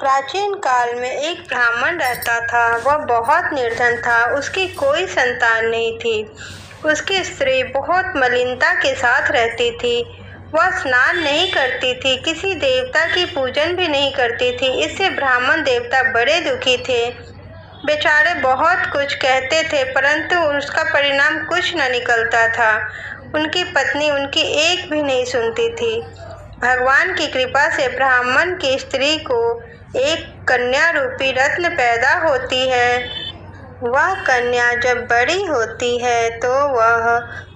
प्राचीन काल में एक ब्राह्मण रहता था। वह बहुत निर्धन था। उसकी कोई संतान नहीं थी। उसकी स्त्री बहुत मलिनता के साथ रहती थी। वह स्नान नहीं करती थी, किसी देवता की पूजन भी नहीं करती थी। इससे ब्राह्मण देवता बड़े दुखी थे। बेचारे बहुत कुछ कहते थे, परंतु उसका परिणाम कुछ न निकलता था। उनकी पत्नी उनकी एक भी नहीं सुनती थी। भगवान की कृपा से ब्राह्मण की स्त्री को एक कन्या रूपी रत्न पैदा होती है। वह कन्या जब बड़ी होती है तो वह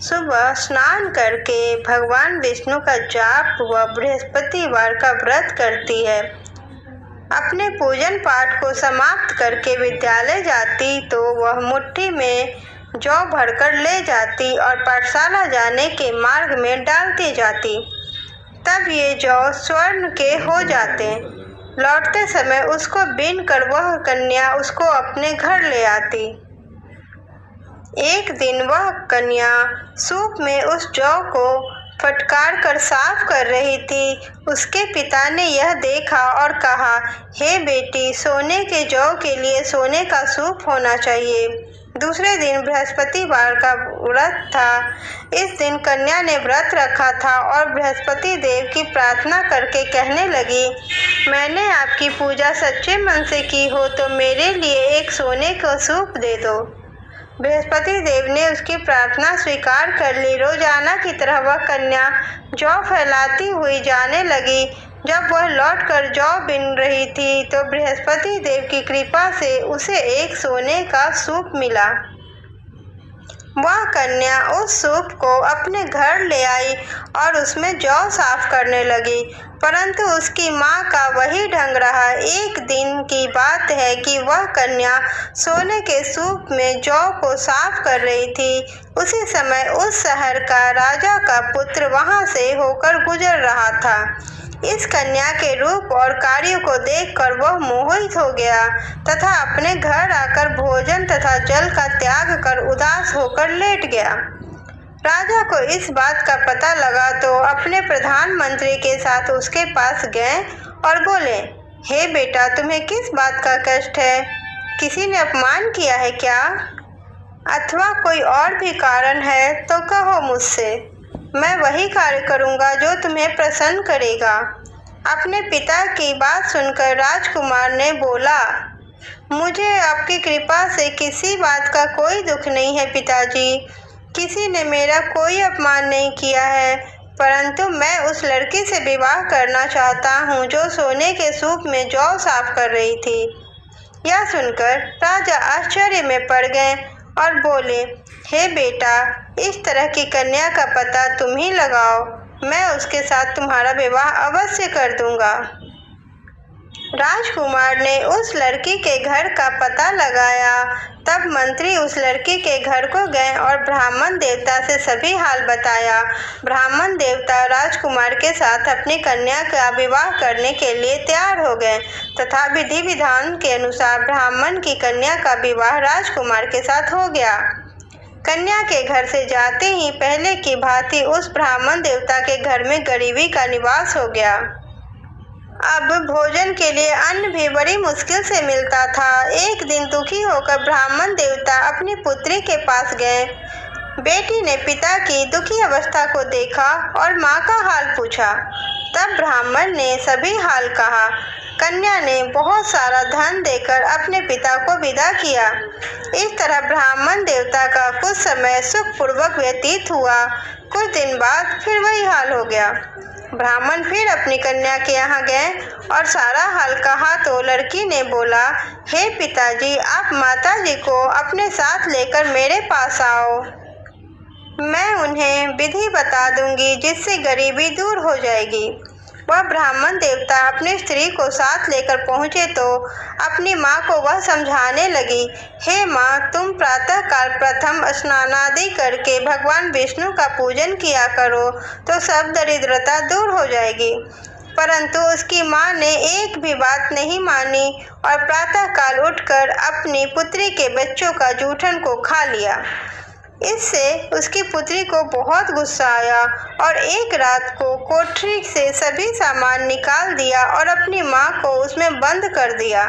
सुबह स्नान करके भगवान विष्णु का जाप व बृहस्पतिवार का व्रत करती है। अपने पूजन पाठ को समाप्त करके विद्यालय जाती तो वह मुट्ठी में जौ भरकर ले जाती और पाठशाला जाने के मार्ग में डालती जाती। तब ये जौ स्वर्ण के हो जाते। लौटते समय उसको बीन कर वह कन्या उसको अपने घर ले आती। एक दिन वह कन्या सूप में उस जौ को फटकार कर साफ कर रही थी। उसके पिता ने यह देखा और कहा, हे बेटी, सोने के जौ के लिए सोने का सूप होना चाहिए। दूसरे दिन बृहस्पतिवार का व्रत था। इस दिन कन्या ने व्रत रखा था और बृहस्पति देव की प्रार्थना करके कहने लगी, मैंने आपकी पूजा सच्चे मन से की हो तो मेरे लिए एक सोने का सूप दे दो। बृहस्पति देव ने उसकी प्रार्थना स्वीकार कर ली। रोजाना की तरह वह कन्या जौ फैलाती हुई जाने लगी। जब वह लौटकर जौ बीन रही थी तो बृहस्पति देव की कृपा से उसे एक सोने का सूप मिला। वह कन्या उस सूप को अपने घर ले आई और उसमें जौ साफ करने लगी, परंतु उसकी माँ का वही ढंग रहा। एक दिन की बात है कि वह कन्या सोने के सूप में जौ को साफ कर रही थी। उसी समय उस शहर का राजा का पुत्र वहां से होकर गुजर रहा था। इस कन्या के रूप और कार्यों को देखकर वह मोहित हो गया तथा अपने घर आकर भोजन तथा जल का त्याग कर उदास होकर लेट गया। राजा को इस बात का पता लगा तो अपने प्रधानमंत्री के साथ उसके पास गए और बोले, हे बेटा, तुम्हें किस बात का कष्ट है? किसी ने अपमान किया है क्या? अथवा कोई और भी कारण है तो कहो मुझसे। मैं वही कार्य करूंगा जो तुम्हें प्रसन्न करेगा। अपने पिता की बात सुनकर राजकुमार ने बोला, मुझे आपकी कृपा से किसी बात का कोई दुख नहीं है पिताजी। किसी ने मेरा कोई अपमान नहीं किया है, परंतु मैं उस लड़की से विवाह करना चाहता हूँ जो सोने के सूप में जौ साफ कर रही थी। यह सुनकर राजा आश्चर्य में पड़ गए और बोले, हे बेटा, इस तरह की कन्या का पता तुम ही लगाओ। मैं उसके साथ तुम्हारा विवाह अवश्य कर दूंगा। राजकुमार ने उस लड़की के घर का पता लगाया। तब मंत्री उस लड़की के घर को गए और ब्राह्मण देवता से सभी हाल बताया। ब्राह्मण देवता राजकुमार के साथ अपनी कन्या का विवाह करने के लिए तैयार हो गए तथा विधि विधान के अनुसार ब्राह्मण की कन्या का विवाह राजकुमार के साथ हो गया। कन्या के घर से जाते ही पहले की भांति उस ब्राह्मण देवता के घर में गरीबी का निवास हो गया। अब भोजन के लिए अन्न भी बड़ी मुश्किल से मिलता था। एक दिन दुखी होकर ब्राह्मण देवता अपनी पुत्री के पास गए। बेटी ने पिता की दुखी अवस्था को देखा और माँ का हाल पूछा। तब ब्राह्मण ने सभी हाल कहा। कन्या ने बहुत सारा धन देकर अपने पिता को विदा किया। इस तरह ब्राह्मण देवता का कुछ समय सुखपूर्वक व्यतीत हुआ। कुछ दिन बाद फिर वही हाल हो गया। ब्राह्मण फिर अपनी कन्या के यहाँ गए और सारा हाल कहा तो लड़की ने बोला, हे पिताजी, आप माताजी को अपने साथ लेकर मेरे पास आओ। मैं उन्हें विधि बता दूंगी जिससे गरीबी दूर हो जाएगी। वह ब्राह्मण देवता अपनी स्त्री को साथ लेकर पहुँचे तो अपनी माँ को वह समझाने लगी, हे माँ, तुम प्रातःकाल प्रथम स्नानादि करके भगवान विष्णु का पूजन किया करो तो सब दरिद्रता दूर हो जाएगी। परंतु उसकी माँ ने एक भी बात नहीं मानी और प्रातःकाल उठकर अपनी पुत्री के बच्चों का जूठन को खा लिया। इससे उसकी पुत्री को बहुत गुस्सा आया और एक रात को कोठरी से सभी सामान निकाल दिया और अपनी माँ को उसमें बंद कर दिया।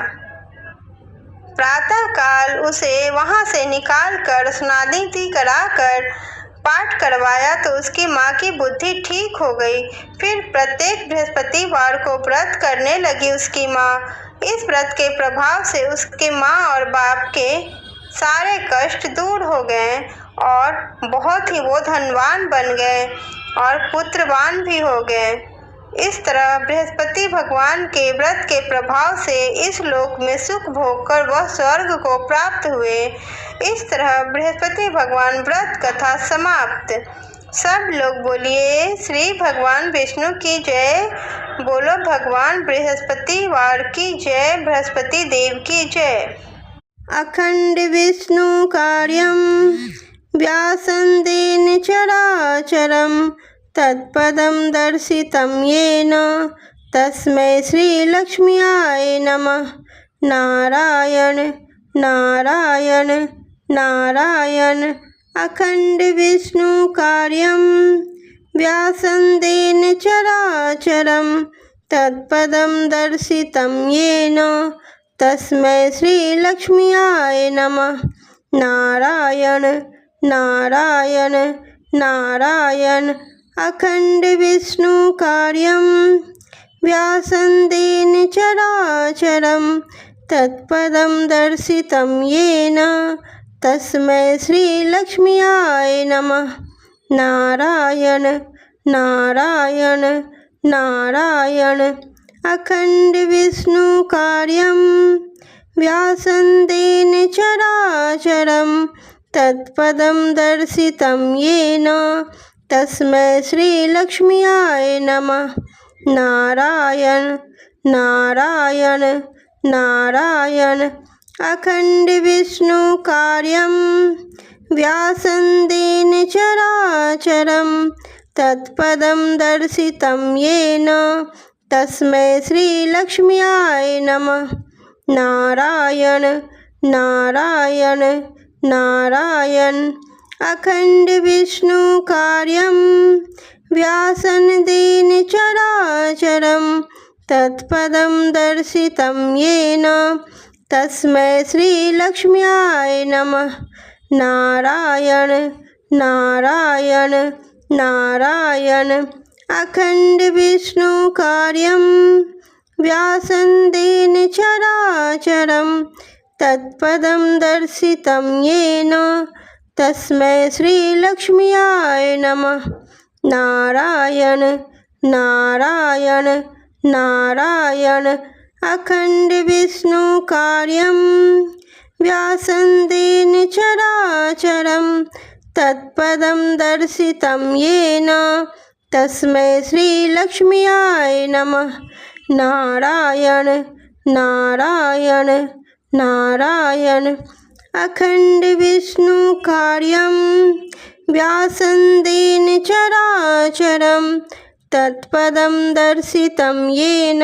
प्रातःकाल उसे वहाँ से निकालकर स्नानादि कराकर पाठ करवाया तो उसकी माँ की बुद्धि ठीक हो गई। फिर प्रत्येक बृहस्पतिवार को व्रत करने लगी उसकी माँ। इस व्रत के प्रभाव से उसके माँ और बाप के सारे कष्ट दूर हो गए और बहुत ही वो धनवान बन गए और पुत्रवान भी हो गए। इस तरह बृहस्पति भगवान के व्रत के प्रभाव से इस लोक में सुख भोग कर वह स्वर्ग को प्राप्त हुए। इस तरह बृहस्पति भगवान व्रत कथा समाप्त। सब लोग बोलिए श्री भगवान विष्णु की जय। बोलो भगवान बृहस्पतिवार की जय। बृहस्पति देव की जय। अखंड विष्णु कार्यम व्यासंदेन चराचरम तत्पदं दर्शितं येन तस्मै श्रीलक्ष्म्याय नमः। नारायण नारायण नारायण। अखंड विष्णु कार्यं व्यासंदेन चराचरं तत्पदं दर्शितं येन तस्मै श्रीलक्ष्म्याय नमः। नारायण नारायण नारायण। अखंड विष्णु कार्यं व्यासंदेन चराचरं तत्पदं दर्शितं येन तस्मै श्रीलक्ष्म्याय नमः। नारायण नारायण नारायण। अखंड विष्णु कार्यं व्यासंदेन चराचरं तत्पदं दर्शितं येन तस्मै श्रीलक्ष्म्याय नमः। नारायण नारायण नारायण। अखंड विष्णु कार्यं व्यासंदेन चराचरं तत्पदं दर्शितं येन तस्मै श्रीलक्ष्म्याय नमः। नारायण नारायण नारायण। अखंड विष्णु कार्यं व्यासंदेन चराचरं तत्पदं दर्शितं येन तस्मै श्रीलक्ष्म्याय नमः। नारायण नारायण नारायण। अखंड विष्णु कार्यं व्यासंदेन चराचरं तत्पदं दर्शितं येन तस्मै श्रीलक्ष्म्याय नमः। नारायण नारायण नारायण। अखंड विष्णु कार्यं व्यासंदेन चराचरं तत्पदं दर्शितं येन तस्मै श्रीलक्ष्म्याय नमः। नारायण नारायण नारायण। अखंड विष्णु कार्यं व्यासंदेन चराचरं तत्पदं दर्शितं येन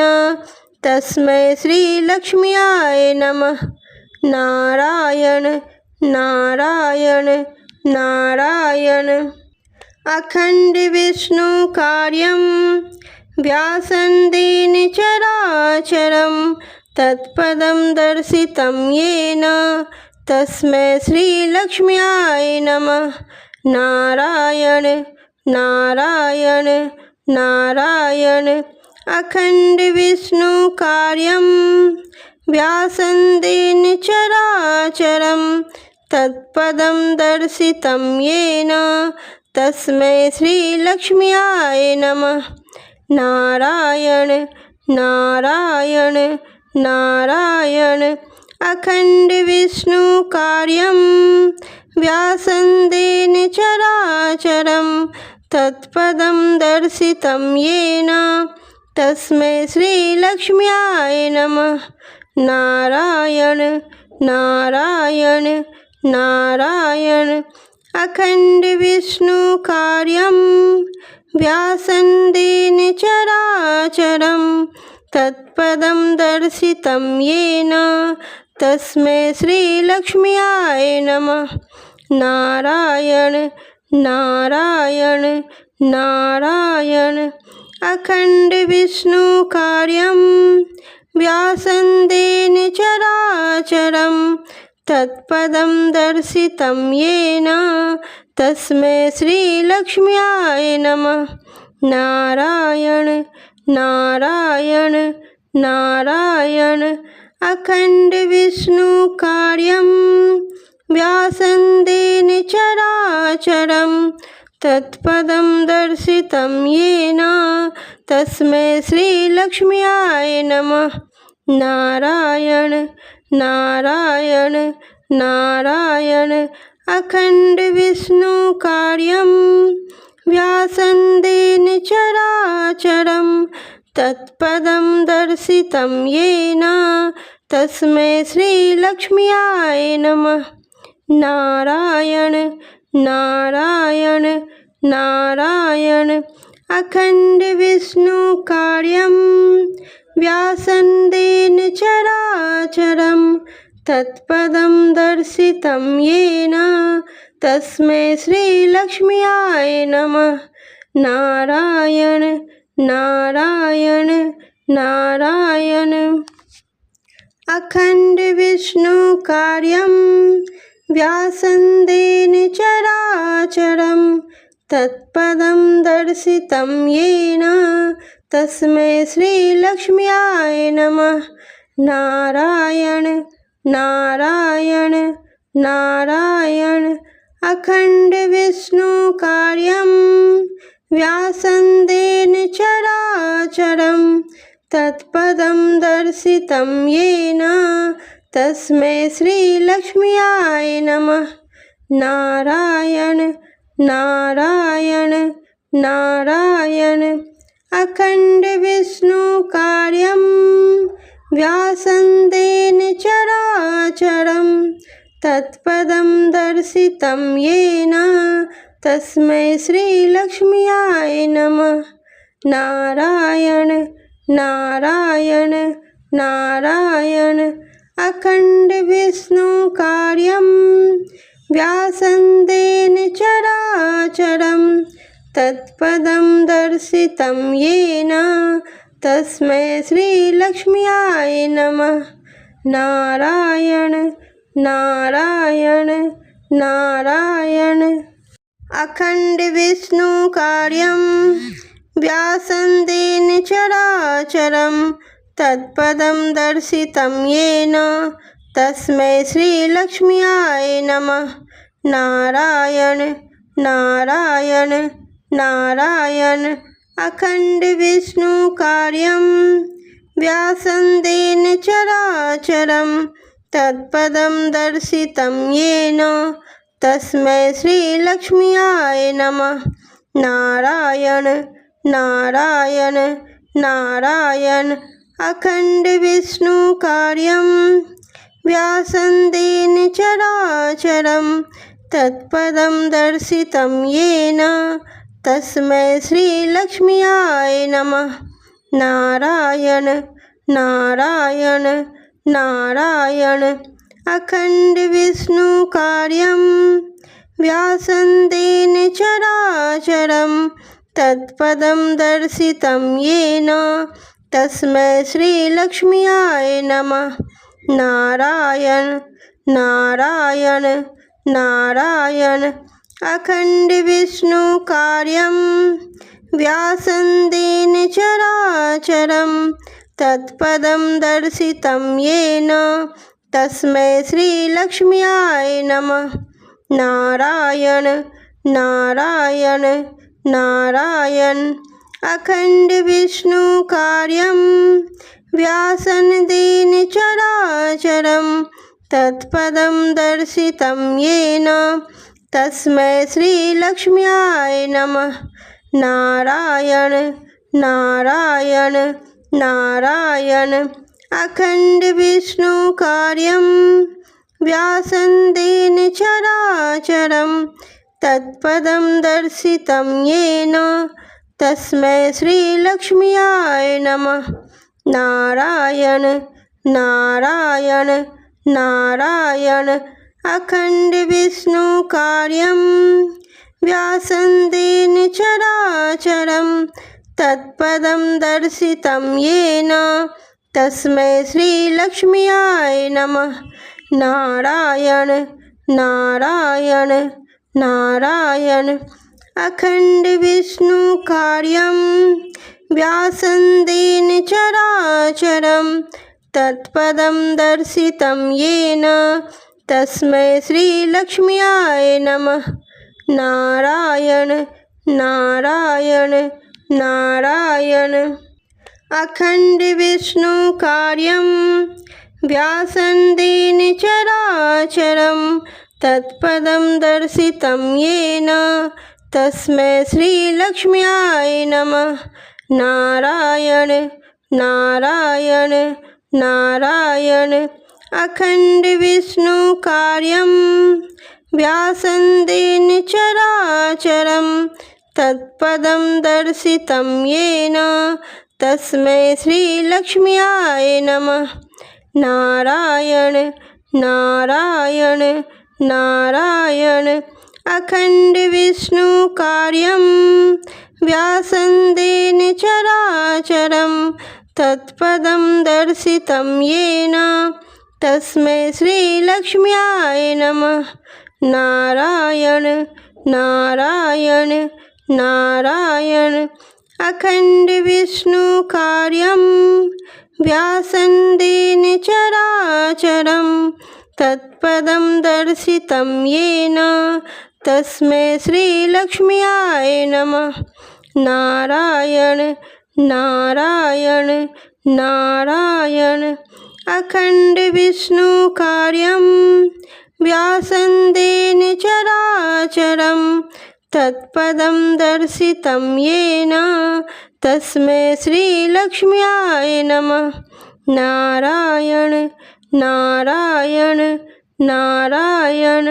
तस्मै श्रीलक्ष्म्याय नमः। नारायण नारायण नारायण। अखंड विष्णु कार्यं व्यासंदेन चराचरं तत्पदं दर्शितं येन तस्मै श्रीलक्ष्म्याय नमः। नारायण नारायण नारायण। अखंड विष्णु कार्यं व्यासंदेन चराचरं तत्पदं दर्शितं येन तस्मै श्रीलक्ष्म्याय नमः। नारायण नारायण नारायण। अखंड विष्णु कार्यं व्यासंदेन चराचरं तत्पदं दर्शितं येन तस्मै श्रीलक्ष्म्याय नमः। नारायण नारायण नारायण। अखंड विष्णु कार्यं व्यासंदेन चराचरं तत्पदं दर्शितं येन तस्मै श्रीलक्ष्म्याय नमः। नारायण नारायण नारायण। अखंड विष्णु कार्यं व्यासन्देन चराचरं तत्पदं दर्शितं येन तस्मै श्रीलक्ष्म्याय नमः। नारायण नारायण नारायण। अखंड विष्णु कार्यं व्यासन्देन चराचरं तत्पदं दर्शितं येन तस्मै श्रीलक्ष्म्याय नमः। नारायण नारायण नारायण। अखंड विष्णु कार्यं व्यासन्देन चराचरं तत्पदं दर्शितं येन तस्मै श्रीलक्ष्म्याय नमः। नारायण नारायण नारायण। अखंड विष्णु कार्यं व्यासन्देन चराचरं तत्पदं दर्शितं येन तस्मै श्रीलक्ष्म्याय नमः। नारायण नारायण नारायण। अखंड विष्णु कार्यं व्यासन्देन चराचरं तत्पदं दर्शितं येन तस्मै श्रीलक्ष्म्याय नमः। नारायण नारायण नारायण। अखंड विष्णु कार्यं व्यासन्देन चराचरं तत्पदं दर्शितं येन तस्मै श्रीलक्ष्म्याय नमः। नारायण नारायण नारायण। अखंड विष्णु कार्यं व्यासन्देन चराचरं तत्पदं दर्शितं येन तस्मै श्रीलक्ष्म्याय नमः। नारायण नारायण नारायण। अखंड विष्णु कार्यं व्यासन्देन चराचरं तत्पदं दर्शितं येन तस्मै श्रीलक्ष्म्याय नमः। नारायण नारायण नारायण। अखंड विष्णु कार्यं व्यासन्देन चराचरं तत्पदं दर्शितं येन तस्मै श्रीलक्ष्म्याय नमः। नारायण नारायण नारायण। अखंड विष्णु कार्यं व्यासन्देन चराचरं तत्पदं दर्शितं येन तस्मै श्रीलक्ष्म्याय नमः। नारायण नारायण नारायण। अखंड विष्णु कार्यं व्यासन्देन चराचरं तत्पदं दर्शितं येन तस्मै श्रीलक्ष्म्याय नमः। नारायण नारायण नारायण। अखंड विष्णु कार्यं व्यासन्देन चराचरं तत्पदं दर्शितं येन तस्मै श्रीलक्ष्म्याय नमः। नारायण नारायण नारायण। अखंड विष्णु कार्यं व्यासन्देन चराचरं तत्पदं दर्शितं येन तस्मै श्रीलक्ष्म्याय नमः। नारायण नारायण नारायण। अखंड विष्णु कार्यं व्यासन्देन चराचरं तत्पदं दर्शितं येन तस्मै श्रीलक्ष्म्याय नमः। नारायण नारायण नारायण। अखंड विष्णु कार्यं व्यासन्देन चराचरं तत्पदं दर्शितं येन तस्मै श्रीलक्ष्म्याय नमः। नारायण नारायण नारायण। अखण्डविष्णुकार्यं व्यासन्तेन चराचरं तत्पदं दर्शितं येन तस्मै श्रीलक्ष्म्याय नमः। नारायण नारायण नारायण। अखण्डविष्णुकार्यं व्यासन्तेन चराचरं तत्पदं दर्शितं येन तस्मै श्रीलक्ष्म्याय नमः। नारायण नारायण नारायण। अखण्डविष्णुकार्यं व्यासन्तेन चराचरं तत्पदं दर्शितं येन तस्मै श्रीलक्ष्म्याय नमः। नारायण नारायण नारायण। अखण्डविष्णुकार्यं व्यासन्तेन चराचरं तत्पदं दर्शितं येन तस्मै श्रीलक्ष्म्याय नमः। नारायण नारायण नारायण। अखण्डविष्णुकार्यं व्यासन्तेन चराचरं तत्पदं दर्शितं येन तस्मै श्रीलक्ष्म्याय नमः। नारायण नारायण नारायण। अखण्डविष्णुकार्यं व्यासन्तेन चराचरं तत्पदं दर्शितं येन तस्मै श्रीलक्ष्म्याय नमः। नारायण नारायण नारायण। अखण्डविष्णुकार्यं व्यासन्तेन चराचरं तत्पदं दर्शितं येन तस्मै श्रीलक्ष्म्याय नमः। नारायण नारायण नारायण।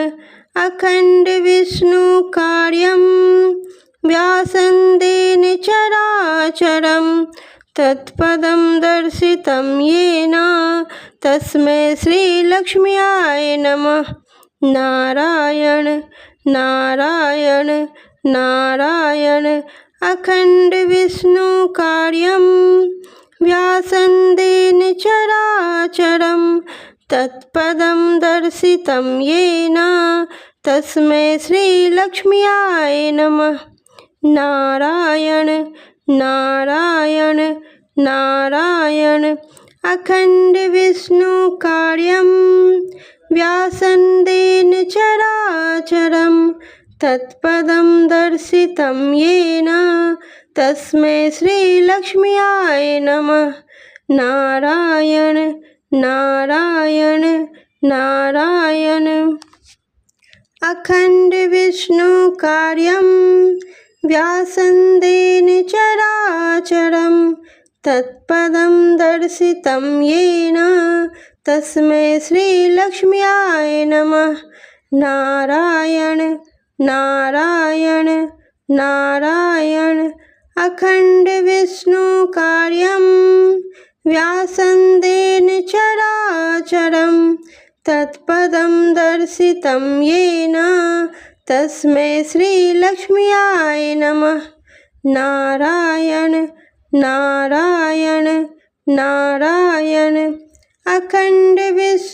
अखण्डविष्णुकार्यं व्यासन्तेन चराचरं तत्पदं दर्शितं येन तस्मै श्रीलक्ष्म्याय नमः। नारायण नारायण नारायण। अखण्डविष्णुकार्यं व्यासन्तेन चराचरं तत्पदं दर्शितं येन तस्मै श्रीलक्ष्म्याय नमः। नारायण नारायण नारायण। अखण्डविष्णुकार्यं व्यासन्तेन चराचरं तत्पदं दर्शितं येन तस्मै श्रीलक्ष्म्याय नमः। नारायण नारायण नारायण। अखण्डविष्णुकार्यं व्यासन्तेन चराचरं तत्पदं दर्शितं येन तस्मै श्रीलक्ष्म्याय नमः। नारायण नारायण नारायण। अखण्डविष्णुकार्यं व्यासन्तेन चराचरं तत्पदं दर्शितं येन तस्मै श्रीलक्ष्म्याय नमः। नारायण नारायण नारायण। अखण्डविष्णुकार्यं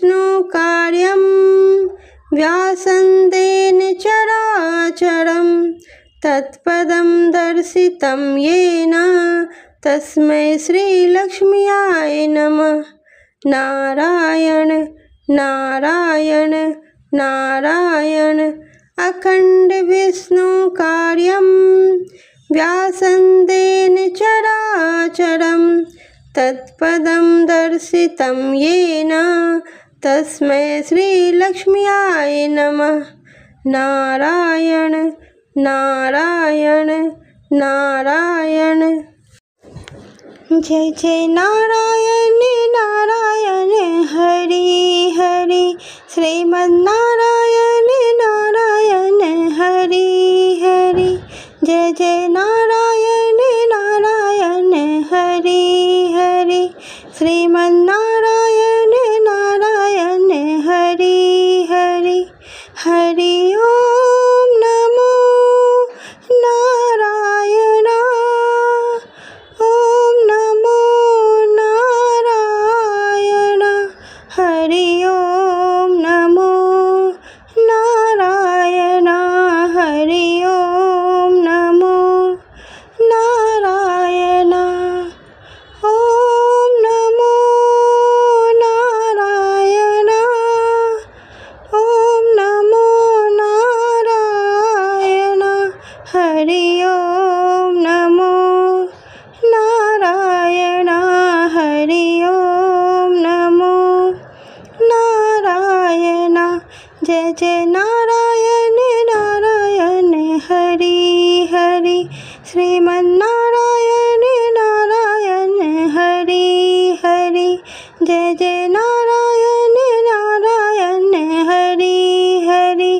व्यासन्तेन चराचरं तत्पदं दर्शितं येन तस्मै श्रीलक्ष्म्याय नमः। नारायण नारायण नारायण। अखण्डविष्णुकार्यं व्यासन्तेन चराचरं तत्पदं दर्शितं येन तस्मै श्रीलक्ष्म्याय नमः। नारायण नारायण नारायण। जय जय नारायण नारायण हरि हरि। श्रीमन्नारायण नारायण हरि हरि। जय जय नारायण नारायण हरि हरि। श्रीमन्नारायण नारायण हरि हरि। श्रीमन्नारायण नारायण हरि हरि, जय जय नारायण नारायण हरि हरि,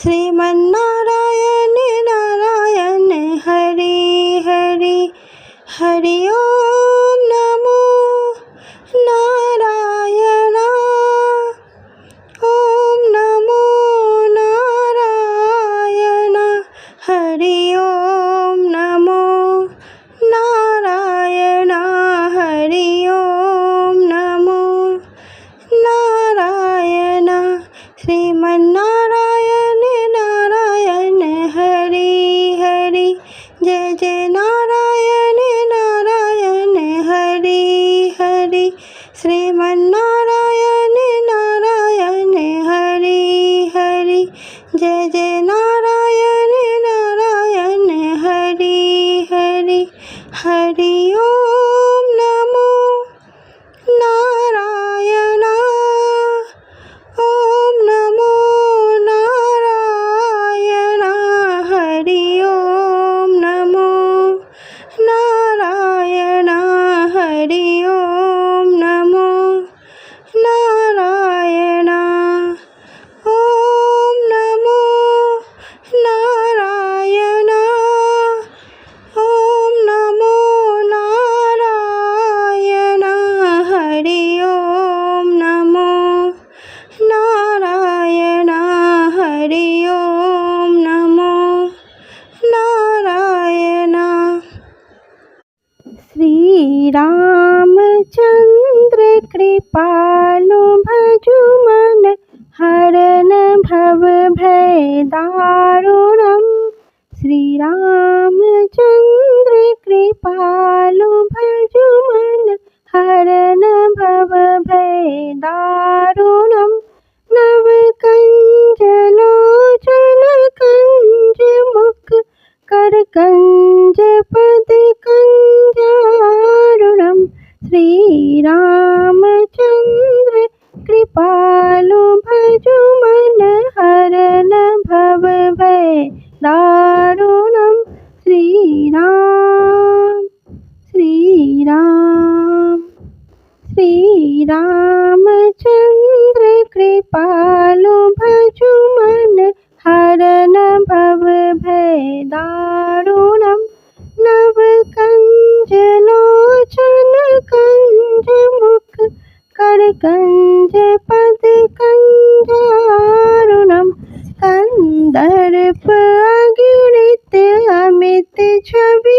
श्रीमन्नारायण नारायण हरि हरि। हरि ओम नमो नारायण, ओम नमो नारायण, हरि ओम नमो नारायण, हरि ओम नमो नारायण, श्रीमन्नारायण नारायण हरि हरि, जय जय नारायण नारायण हरि हरि, श्रीमन्नारायण नारायण हरि हरि, जय जय नारायण नारायण हरि हरि। हरि ओम नमो नारायण, ओम नमो नारायण, हरि ओम नमो नारायण, हरि ओम नमो नारायण, ओम नमो नारायण, ओम नमो नारायण, हरि ओम नमो नारायण, हरि ओम नमो नारायण। श्री रामचंद्र कृपालु भजु मन, हरन भव भय दारुणम। श्री रामचंद्र कृपालु भजु मन, हरन भव भय दारुणम। नव कंज लोचन कंज मुख, कर कंज पद कंजारुणम। श्री रामचंद्र कृपालु भजु मन, हरन भव भय दारुणम। श्री राम श्री राम श्री रामचंद्र कृपालु भजु मन, हरन भव भय दारुणम। नव कंज लोचन कंज मुख, कर कंज पद कंजारुणम। कंदर्प अगणित अमित छवि,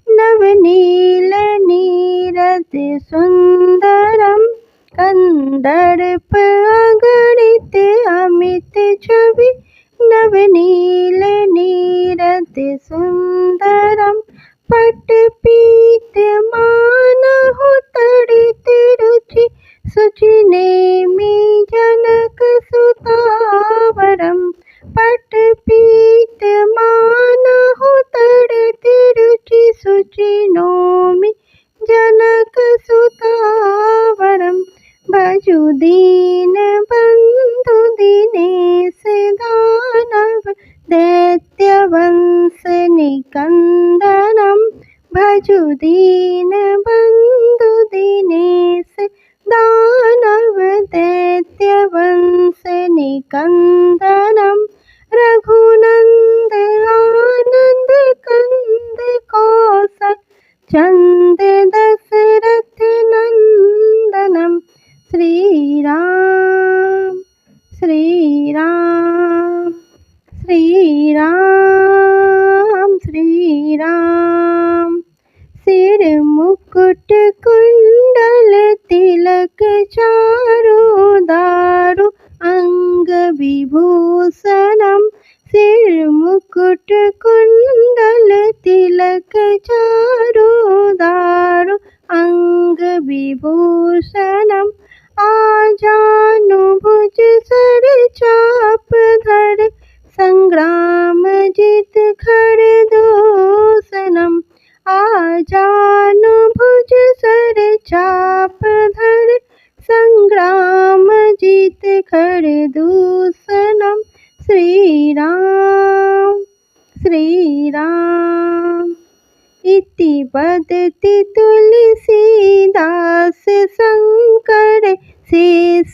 नवनील नीरद सुंदरम। कंदर्प अगणित अमित छवि, नवनील नीरद सुंदरम। पट पीत मानहु तड़ित रुचि, सुचि नेमि जनक सुतावरम। पट पीत मानहु तड़ित रुचि, सुचि नोमि जनक सुतावरम। भजु दीन बंधु दिनेश दानव, दैत्य वंश निकंदनम। भजु दीन बंधु दिनेश दानव, दैत्य वंश निकंदनम। रघुनंद आनंद कंद कौशल, चंद दशरथ नंदनम। श्री राम श्री राम श्री राम श्री राम। सिर मुकुट कुंडल तिलक चारु दारु, अंग विभूषणम। सिर मुकुट कुंडल तिलक चारु दारु, अंग विभूषणम। आजानु भुज सर चाप धर, संग्राम जित खर दूषणम। आजानु भुज सर चाप धर, संग्राम जित खर दूषणम। श्री राम श्री राम।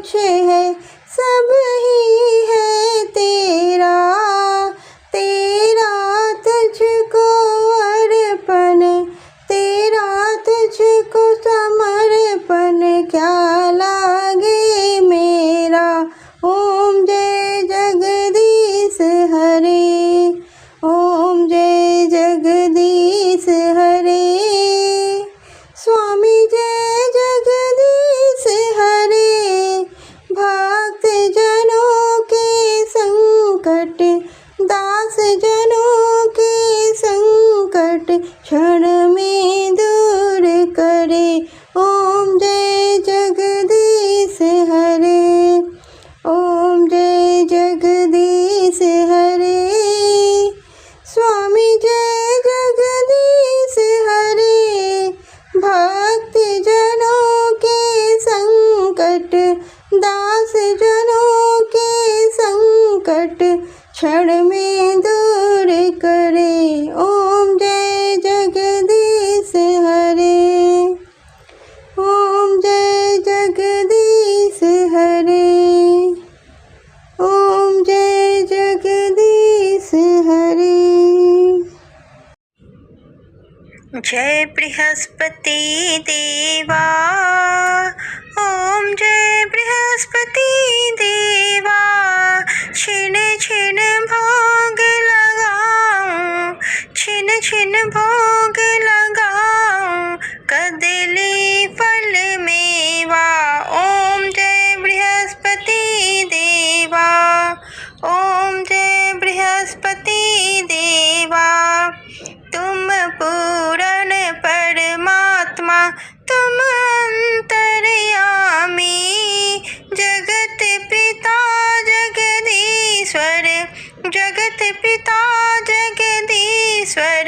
कुछ है सब ही है तेरा, तेरा तुझको अर्पण, तेरा तुझको समर्पण क्या लागे मेरा। ओम जय जगदीश हरे, ओम जय जगदीश हरे। स्वामी जय जगदीश हरे, भक्त जनों के संकट, दास जनों के संकट क्षण में दूर करे। ओम जय जगदीश हरे, ओम जय जगदीश हरे। स्वामी जय जगदीश हरे, भक्त जनों के संकट, दास जनों के संकट क्षण में दूर करे। ओम जय जगदीश हरे, ओम जय जगदीश हरे, ओम जय जगदीश हरे। जय बृहस्पति देवा, ओम जय बृहस्पति देवा। छिन छिन भोग लगाऊं, छिन छिन भोग लगाऊं, कदली फल मेवा। ओम जय बृहस्पति देवा, ओम जय बृहस्पति देवा। तुम पूर्ण परमात्मा, तुम अंतर्यामी, जगत पिता जगदीश्वर, जगत पिता जगदीश्वर,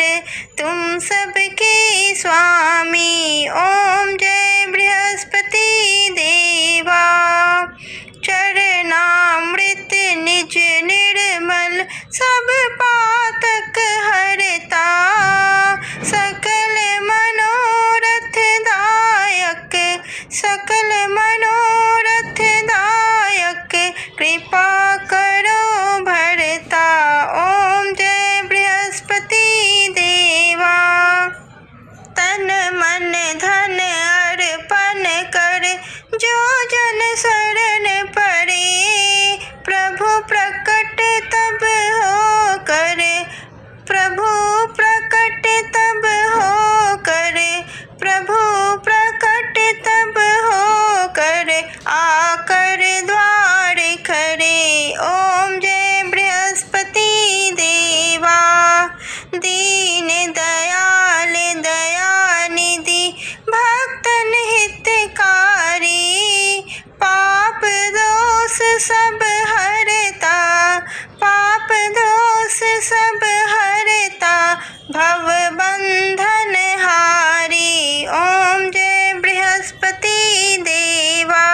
तुम सबके स्वामी। ओम जय बृहस्पति देवा। चरणामृत निज निर्मल सब पातक हरता, सकल मनोरथ दायक, सकल मनोरथ दायक, कृपा करो भरता। ओम जय बृहस्पति देवा। तन मन धन अर्पण कर जो जन शरण पड़े, प्रभु प्रकट तब हो करे, प्रभु प्रकट तब हो करे, प्रभु प्रकट तब हो करे, आकर द्वार खड़े। ओम जय बृहस्पति देवा। दीन दयाल दयानिधि भक्तन हितकारी, पाप दोष सब हरता, पाप दोष सब हरता, भव बंधन हारी। ओम जय बृहस्पति देवा,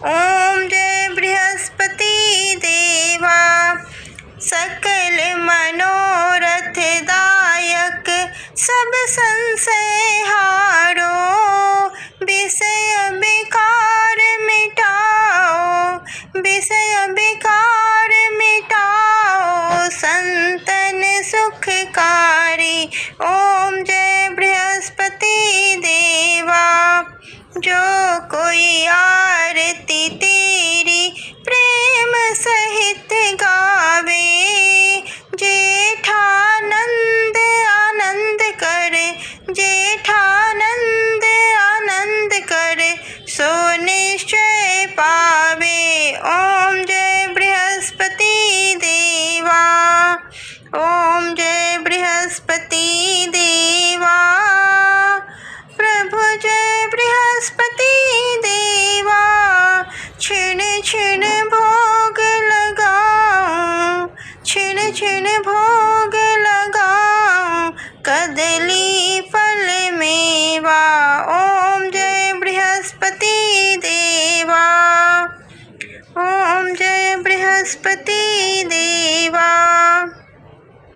ओम जय बृहस्पति देवा। सकल मनोरथ दायक सब संशय हारो, विषय विकार मिटाओ, विषय विकार मिटाओ, संतन सुखकारी। ओम जय बृहस्पति देवा। जो कोई आरती तेरी प्रेम सहित गावे, जेठानंद आनंद करे, जेठानंद आनंद करे, सो निश्चय पावे। ओम जय बृहस्पति देवा, ओम जय बृहस्पति देवा। प्रभु जय बृहस्पति देवा। छिन छिन भोग लगाऊं, छिन छिन भोग लगाऊं, कदली फल मेवा। ओम जय बृहस्पति देवा, ओम जय बृहस्पति देवा।